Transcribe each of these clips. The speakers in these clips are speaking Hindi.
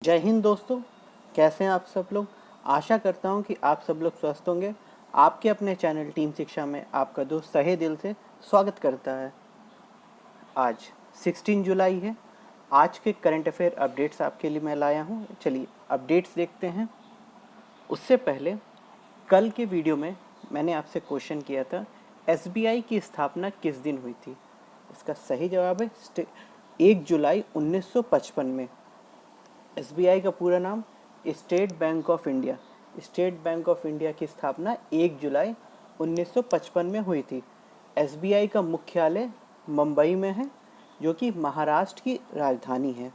जय हिंद दोस्तों। कैसे हैं आप सब लोग। आशा करता हूं कि आप सब लोग स्वस्थ होंगे। आपके अपने चैनल टीम शिक्षा में आपका दोस्त तहे दिल से स्वागत करता है। आज 16 जुलाई है। आज के करंट अफेयर अपडेट्स आपके लिए मैं लाया हूं। चलिए अपडेट्स देखते हैं। उससे पहले कल के वीडियो में मैंने आपसे क्वेश्चन किया था, एसबीआई की स्थापना किस दिन हुई थी। इसका सही जवाब है 1 जुलाई 1955 में। एसबीआई का पूरा नाम state bank of India. State bank of India की स्थापना 1 जुलाई 1955 में हुई थी। एसबीआई का मुख्यालय मुंबई में है, जो कि महाराष्ट्र की राजधानी है।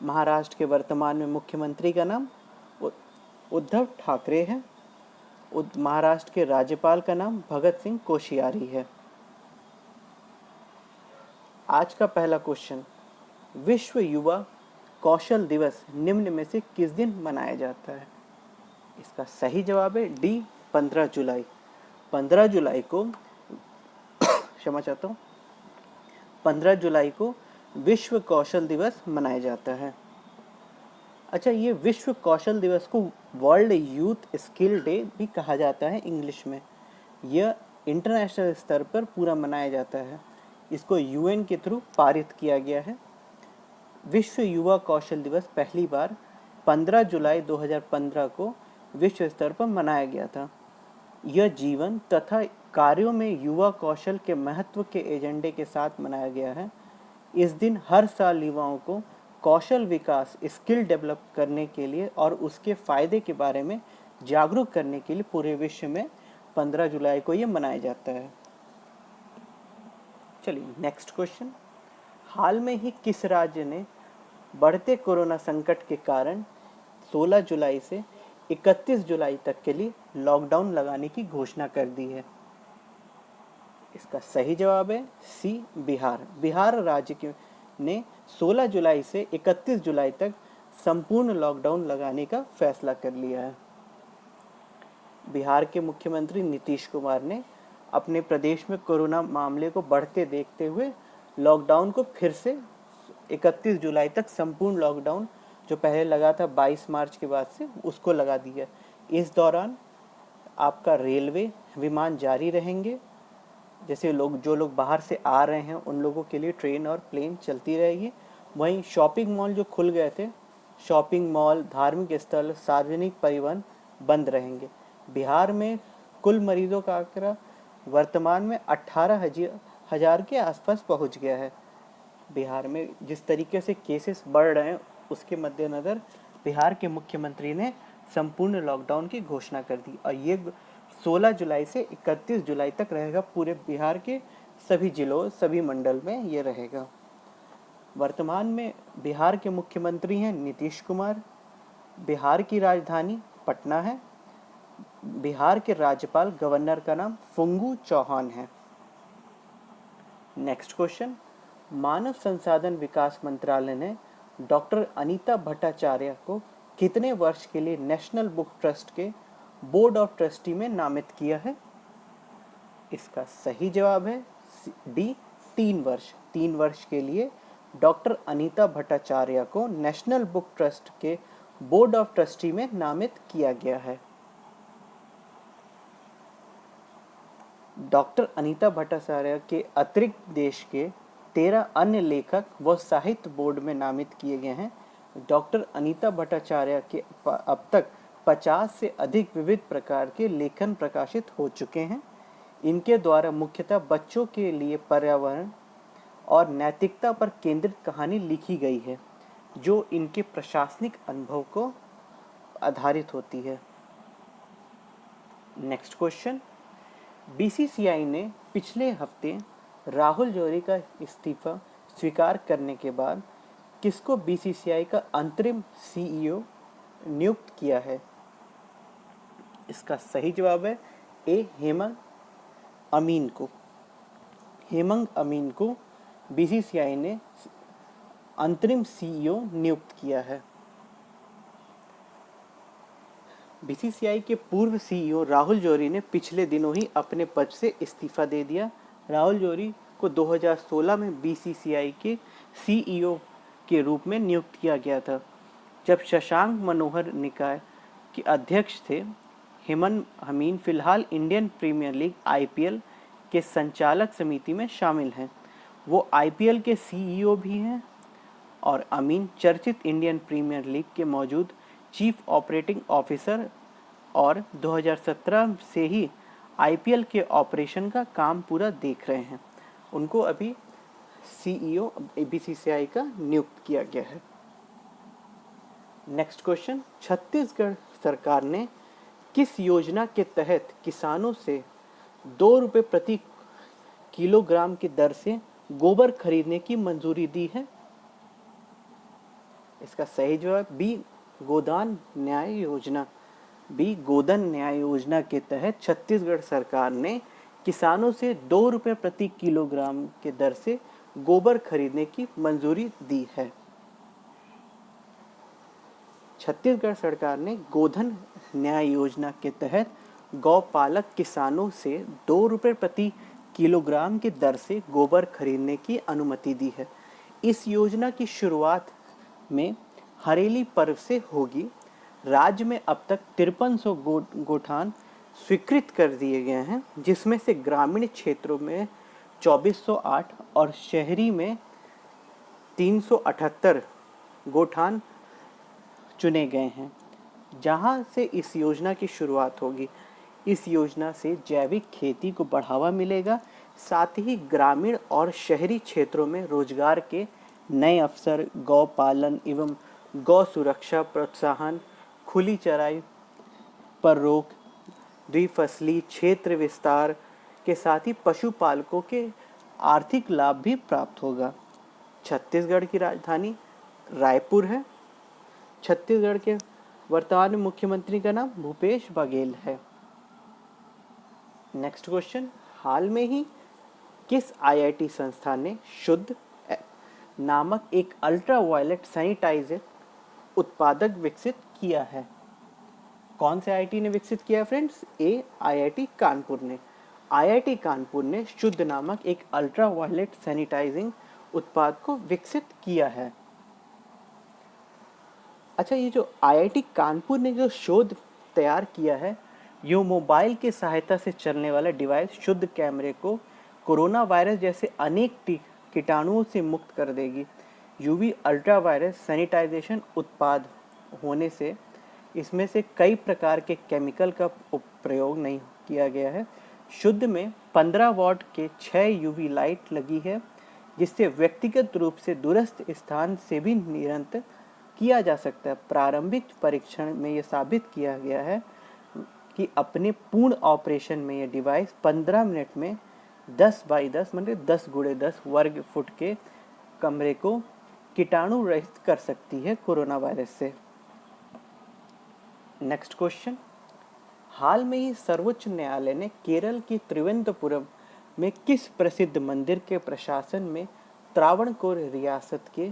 महाराष्ट्र के वर्तमान में मुख्यमंत्री का नाम उद्धव ठाकरे है। महाराष्ट्र के राज्यपाल का नाम भगत सिंह कोश्यारी है। आज का पहला क्वेश्चन, विश्व युवा कौशल दिवस निम्न में से किस दिन मनाया जाता है। इसका सही जवाब है डी 15 जुलाई। 15 जुलाई को क्षमा चाहता हूँ 15 जुलाई को विश्व कौशल दिवस मनाया जाता है। अच्छा, ये विश्व कौशल दिवस को वर्ल्ड यूथ स्किल डे भी कहा जाता है इंग्लिश में। यह इंटरनेशनल स्तर पर पूरा मनाया जाता है। इसको यूएन के थ्रू पारित किया गया है। विश्व युवा कौशल दिवस पहली बार 15 जुलाई 2015 को विश्व स्तर पर मनाया गया था। यह जीवन तथा कार्यों में युवा कौशल के महत्व के एजेंडे के साथ मनाया गया है। इस दिन हर साल युवाओं को कौशल विकास, स्किल डेवलप करने के लिए और उसके फायदे के बारे में जागरूक करने के लिए पूरे विश्व में 15 जुलाई को यह मनाया जाता है। चलिए नेक्स्ट क्वेश्चन, हाल में ही किस राज्य ने बढ़ते कोरोना संकट के कारण 16 जुलाई से 31 जुलाई तक के लिए लॉकडाउन लगाने की घोषणा कर दी है। इसका सही जवाब है सी बिहार। बिहार राज्य ने 16 जुलाई से 31 जुलाई तक संपूर्ण लॉकडाउन लगाने का फैसला कर लिया है। बिहार के मुख्यमंत्री नीतीश कुमार ने अपने प्रदेश में कोरोना मामले को बढ़ते देखते हुए लॉकडाउन को फिर से 31 जुलाई तक संपूर्ण लॉकडाउन, जो पहले लगा था 22 मार्च के बाद से, उसको लगा दिया। इस दौरान आपका रेलवे, विमान जारी रहेंगे। जैसे जो लोग बाहर से आ रहे हैं उन लोगों के लिए ट्रेन और प्लेन चलती रहेगी। वहीं शॉपिंग मॉल जो खुल गए थे, शॉपिंग मॉल, धार्मिक स्थल, सार्वजनिक परिवहन बंद रहेंगे। बिहार में कुल मरीजों का आंकड़ा वर्तमान में 18,000 के आसपास पहुंच गया है। बिहार में जिस तरीके से केसेस बढ़ रहे हैं उसके मद्देनज़र बिहार के मुख्यमंत्री ने संपूर्ण लॉकडाउन की घोषणा कर दी और ये 16 जुलाई से 31 जुलाई तक रहेगा। पूरे बिहार के सभी जिलों, सभी मंडल में ये रहेगा। वर्तमान में बिहार के मुख्यमंत्री हैं नीतीश कुमार। बिहार की राजधानी पटना है। बिहार के राज्यपाल, गवर्नर का नाम फुंगू चौहान है। नेक्स्ट क्वेश्चन, मानव संसाधन विकास मंत्रालय ने डॉक्टर अनीता भट्टाचार्य को कितने वर्ष के लिए नेशनल बुक ट्रस्ट के बोर्ड ऑफ ट्रस्टी में नामित किया है। इसका सही जवाब है डी 3 वर्ष। 3 वर्ष के लिए डॉक्टर अनीता भट्टाचार्य को नेशनल बुक ट्रस्ट के बोर्ड ऑफ ट्रस्टी में नामित किया गया है। डॉक्टर अनीता भट्टाचार्य के अतिरिक्त देश के 13 अन्य लेखक व साहित्य बोर्ड में नामित किए गए हैं। डॉक्टर अनीता भट्टाचार्य के अब तक 50 से अधिक विविध प्रकार के लेखन प्रकाशित हो चुके हैं। इनके द्वारा मुख्यतः बच्चों के लिए पर्यावरण और नैतिकता पर केंद्रित कहानी लिखी गई है, जो इनके प्रशासनिक अनुभव को आधारित होती है। नेक्स्ट क्वेश्चन, बीसीसीआई ने पिछले हफ्ते राहुल जोरी का इस्तीफा स्वीकार करने के बाद किसको बीसीसीआई का अंतरिम सीईओ नियुक्त किया है। इसका सही जवाब है ए हेमंत अमीन को। हेमंत अमीन को बीसीसीआई ने अंतरिम सीईओ नियुक्त किया है। बीसीसीआई के पूर्व सीईओ राहुल जोरी ने पिछले दिनों ही अपने पद से इस्तीफा दे दिया। राहुल जोरी को 2016 में बीसीसीआई के सीईओ के रूप में नियुक्त किया गया था। जब शशांक मनोहर निकाय के अध्यक्ष थे। हेमंत अमीन फिलहाल इंडियन प्रीमियर लीग आईपीएल के संचालक समिति में शामिल हैं। वो आईपीएल के सीईओ भी हैं और अमीन चर्चित इंडियन प्रीमियर लीग के मौजूद चीफ ऑपरेटिंग ऑफिसर और 2017 से ही आईपीएल के ऑपरेशन का काम पूरा देख रहे हैं। उनको अभी सीईओ बीसीसीआई का नियुक्त किया गया है। नेक्स्ट क्वेश्चन, छत्तीसगढ़ सरकार ने किस योजना के तहत किसानों से 2 रुपये प्रति किलोग्राम की दर से गोबर खरीदने की मंजूरी दी है? इसका सही जवाब बी, गोदान न्याय योजना। बी, गोधन न्याय योजना के तहत छत्तीसगढ़ सरकार ने किसानों से 2 रुपये प्रति किलोग्राम के दर से गोबर खरीदने की मंजूरी दी है। छत्तीसगढ़ सरकार ने गोधन न्याय योजना के तहत गौपालक किसानों से 2 रुपये प्रति किलोग्राम की दर से गोबर खरीदने की अनुमति दी है। इस योजना की शुरुआत में हरेली पर्व से होगी। राज्य में अब तक 5300 गोठान स्वीकृत कर दिए गए हैं, जिसमें से ग्रामीण क्षेत्रों में 2408 और शहरी में 378 गोठान चुने गए हैं, जहां से इस योजना की शुरुआत होगी। इस योजना से जैविक खेती को बढ़ावा मिलेगा, साथ ही ग्रामीण और शहरी क्षेत्रों में रोजगार के नए अवसर, गौ पालन एवं गौ सुरक्षा प्रोत्साहन, खुली चराई पर रोक, द्विफसली क्षेत्र विस्तार के साथ ही पशुपालकों के आर्थिक लाभ भी प्राप्त होगा। छत्तीसगढ़ की राजधानी रायपुर है। छत्तीसगढ़ के वर्तमान मुख्यमंत्री का नाम भूपेश बघेल है। नेक्स्ट क्वेश्चन, हाल में ही किस आईआईटी संस्थान ने शुद्ध नामक एक अल्ट्रावायलेट सैनिटाइजर उत्पादक विकसित किया है? कौन से आईआईटी ने विकसित किया फ्रेंड्स? ए, आईआईटी कानपुर ने। आईआईटी कानपुर ने शुद्ध नामक एक अल्ट्रावायलेट सैनिटाइजिंग उत्पाद को विकसित किया है। अच्छा, ये जो आईआईटी कानपुर ने जो शोध तैयार किया है, ये मोबाइल की सहायता से चलने वाला डिवाइस शुद्ध कैमरे को कोरोना वायरस जैसे अनेक कीटाणुओं से मुक्त कर देगी। यूवी अल्ट्रावायलेट सैनिटाइजेशन उत्पाद होने से इसमें से कई प्रकार के केमिकल का प्रयोग नहीं किया गया है। शुद्ध में 15 वॉट के 6 यूवी लाइट लगी है, जिससे व्यक्तिगत रूप से दूरस्थ स्थान से भी नियंत्रित किया जा सकता है। प्रारंभिक परीक्षण में यह साबित किया गया है कि अपने पूर्ण ऑपरेशन में यह डिवाइस 15 मिनट में 10 बाई 10 मतलब 10 गुणे 10 वर्ग फुट के कमरे को कीटाणु रहित कर सकती है कोरोना वायरस से। नेक्स्ट क्वेश्चन, हाल में ही सर्वोच्च न्यायालय ने केरल की त्रिवेंद्रपुरम में किस प्रसिद्ध मंदिर के प्रशासन में त्रावणकोर रियासत के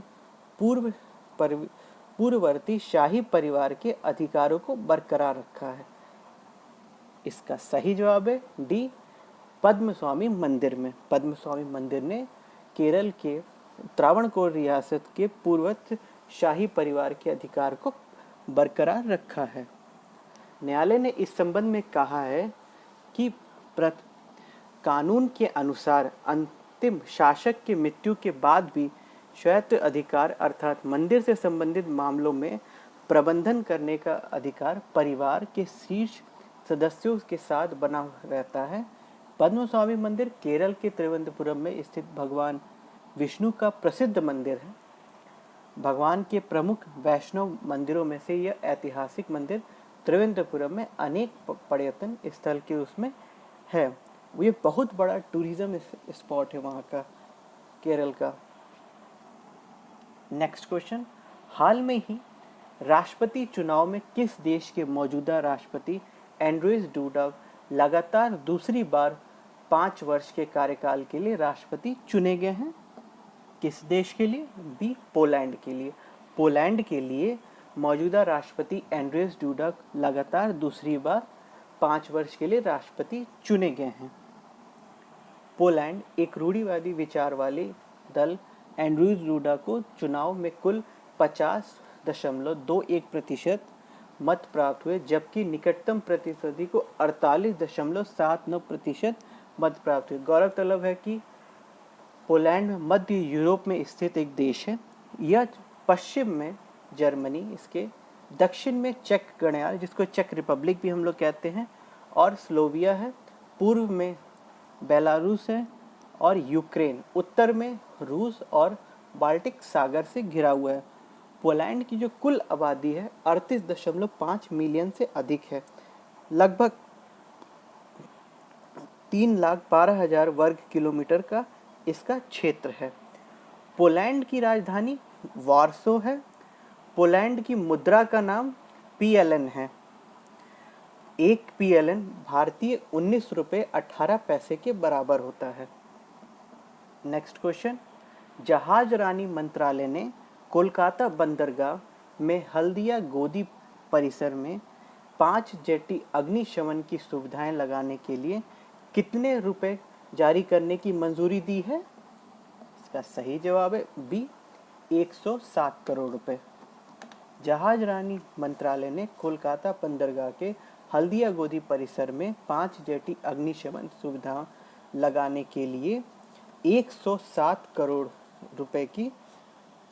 पूर्ववर्ती शाही परिवार के अधिकारों को बरकरार रखा है? इसका सही जवाब है डी, पद्मस्वामी मंदिर में। पद्मस्वामी मंदिर ने केरल के त्रावणकोर रियासत के पूर्ववर्ती शाही परिवार के अधिकार को बरकरार रखा है। न्यायालय ने इस संबंध में कहा है कि कानून के अनुसार अंतिम शासक की मृत्यु के बाद भी स्वायत्त अधिकार अर्थात मंदिर से संबंधित मामलों में प्रबंधन करने का अधिकार परिवार के शीर्ष सदस्यों के साथ बना रहता है। पद्मस्वामी मंदिर केरल के त्रिवेंद्रपुरम में स्थित भगवान विष्णु का प्रसिद्ध मंदिर है। भगवान के प्रमुख वैष्णव मंदिरों में से यह ऐतिहासिक मंदिर त्रिवेंद्रपुरम में अनेक पर्यटन स्थल के उसमें है। ये बहुत बड़ा टूरिज्म स्पॉट है वहाँ का, केरल का। नेक्स्ट क्वेश्चन, हाल में ही राष्ट्रपति चुनाव में किस देश के मौजूदा राष्ट्रपति एंड्रयूज डूडा लगातार दूसरी बार 5 वर्ष के कार्यकाल के लिए राष्ट्रपति चुने गए हैं? किस देश के लिए? बी, पोलैंड के लिए। पोलैंड के लिए मौजूदा राष्ट्रपति एंड्रयूज डूडा लगातार दूसरी बार 5 वर्ष के लिए राष्ट्रपति चुने गए हैं। पोलैंड एक रूढ़िवादी विचार वाले दल एंड्रयूज डूडा को चुनाव में कुल 50 38.21% मत प्राप्त हुए, जबकि निकटतम प्रतिस्पर्धी को 48.79% मत प्राप्त हुए। गौरव तलब है कि पोलैंड मध्य यूरोप में स्थित एक देश है। यह पश्चिम में जर्मनी, इसके दक्षिण में चेक गणराज्य जिसको चेक रिपब्लिक भी हम लोग कहते हैं, और स्लोविया है। पूर्व में बेलारूस है और यूक्रेन। उत्तर में रूस और बाल्टिक सागर से घिरा हुआ है। पोलैंड की जो कुल आबादी है 38.5 मिलियन से अधिक है। लगभग 3,12,000 वर्ग किलोमीटर का इसका क्षेत्र है। पोलैंड की राजधानी वार्सो है। पोलैंड की मुद्रा का नाम PLN है। एक PLN भारतीय 19 रुपये 18 पैसे के बराबर होता है। नेक्स्ट क्वेश्चन, जहाज रानी मंत्रालय ने कोलकाता बंदरगाह में हल्दिया गोदी परिसर में 5 जेटी अग्निशमन की सुविधाएं लगाने के लिए कितने रुपए जारी करने की मंजूरी दी है? इसका सही जवाब है बी, 107 करोड़ रुपए। जहाज रानी मंत्रालय ने कोलकाता बंदरगाह के हल्दिया गोदी परिसर में 5 जेटी अग्निशमन सुविधा लगाने के लिए 107 करोड़ रुपए की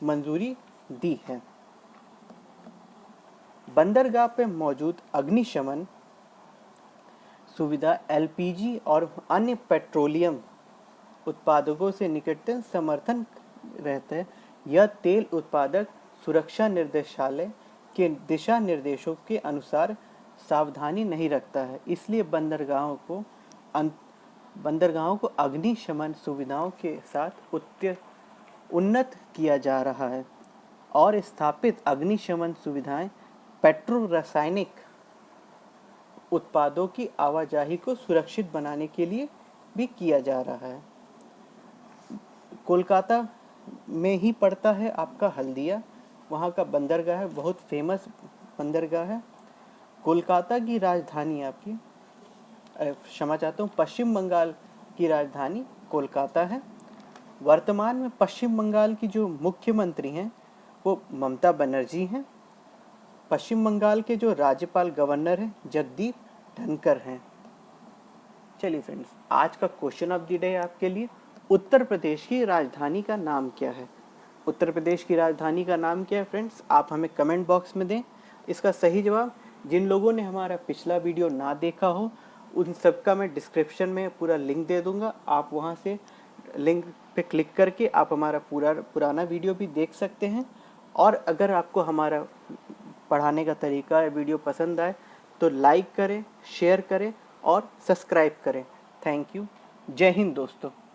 मंजूरी दी है। बंदरगाह पे मौजूद अग्निशमन सुविधा LPG और अन्य पेट्रोलियम उत्पादकों से निकटतम समर्थन रहता है। यह तेल उत्पादक सुरक्षा निर्देशालय के दिशा निर्देशों के अनुसार सावधानी नहीं रखता है, इसलिए बंदरगाहों को अग्निशमन सुविधाओं के साथ उन्नत किया जा रहा है और स्थापित अग्निशमन सुविधाएं पेट्रो रासायनिक उत्पादों की आवाजाही को सुरक्षित बनाने के लिए भी किया जा रहा है। कोलकाता में ही पड़ता है आपका हल्दिया, वहाँ का बंदरगाह है, बहुत फेमस बंदरगाह है। कोलकाता की राजधानी आपकी, क्षमा चाहता हूँ, पश्चिम बंगाल की राजधानी कोलकाता है। वर्तमान में पश्चिम बंगाल की जो मुख्यमंत्री हैं वो ममता बनर्जी हैं। पश्चिम बंगाल के जो राज्यपाल गवर्नर हैं जगदीप धनखड़ हैं। चलिए फ्रेंड्स, आज का क्वेश्चन ऑफ द डे आपके लिए, उत्तर प्रदेश की राजधानी का नाम क्या है? उत्तर प्रदेश की राजधानी का नाम क्या है फ्रेंड्स? आप हमें कमेंट बॉक्स में दें इसका सही जवाब। जिन लोगों ने हमारा पिछला वीडियो ना देखा हो उन सबका मैं डिस्क्रिप्शन में पूरा लिंक दे दूंगा, आप वहां से लिंक पे क्लिक करके आप हमारा पुराना वीडियो भी देख सकते हैं। और अगर आपको हमारा पढ़ाने का तरीका या वीडियो पसंद आए तो लाइक करें, शेयर करें और सब्सक्राइब करें। Thank you. जय हिंद दोस्तों।